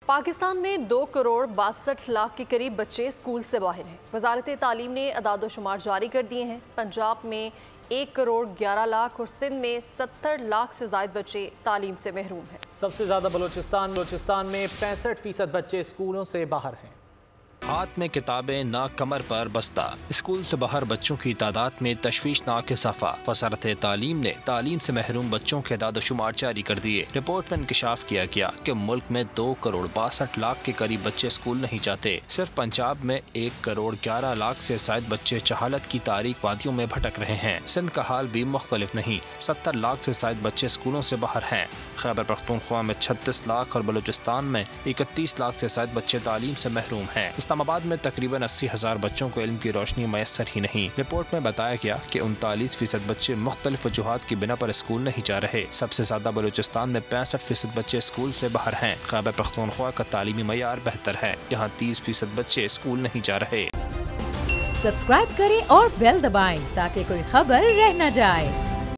पाकिस्तान में 2 करोड़ 62 लाख के करीब बच्चे स्कूल से बाहर हैं। वजारत तालीम ने अदाद-ओ-शुमार जारी कर दिए हैं। पंजाब में 1 करोड़ 11 लाख और सिंध में 70 लाख से ज़ायद बच्चे तालीम से महरूम हैं। सबसे ज़्यादा बलूचिस्तान में 65% बच्चे स्कूलों से बाहर हैं। हाथ में किताबें ना कमर पर बस्ता, स्कूल से बाहर बच्चों की तादाद में तशवीशनाक इजाफा। वज़ारत तालीम ने तालीम से महरूम बच्चों के अदाद-ओ-शुमार जारी कर दिए। रिपोर्ट में इंकशाफ किया गया कि मुल्क में 2 करोड़ 62 लाख के करीब बच्चे स्कूल नहीं जाते। सिर्फ पंजाब में 1 करोड़ 11 लाख से ज़ायद बच्चे जहालत की तारीक वादियों में भटक रहे हैं। सिंध का हाल भी मुख्तलिफ नहीं, 70 लाख से ज़ायद बच्चे स्कूलों से बाहर हैं। खैबर पख्तूनख्वा में 36 लाख और बलूचिस्तान में 31 लाख से ज़ायद बच्चे तालीम से महरूम हैं। इस्लामाबाद में तकरीबन 80,000 बच्चों को इल्म की रोशनी मैसर ही नहीं। रिपोर्ट में बताया गया कि 39% बच्चे मुख्तलिफ वजूहात की बिना पर स्कूल नहीं जा रहे। सबसे ज्यादा बलूचिस्तान में 65% बच्चे स्कूल से बाहर हैं। खैबर पख्तूनख्वा का तालीमी मयार बेहतर है, यहाँ 30% बच्चे स्कूल नहीं जा रहे। सब्सक्राइब करें और बेल दबाएं ताकि कोई खबर रह न जाए।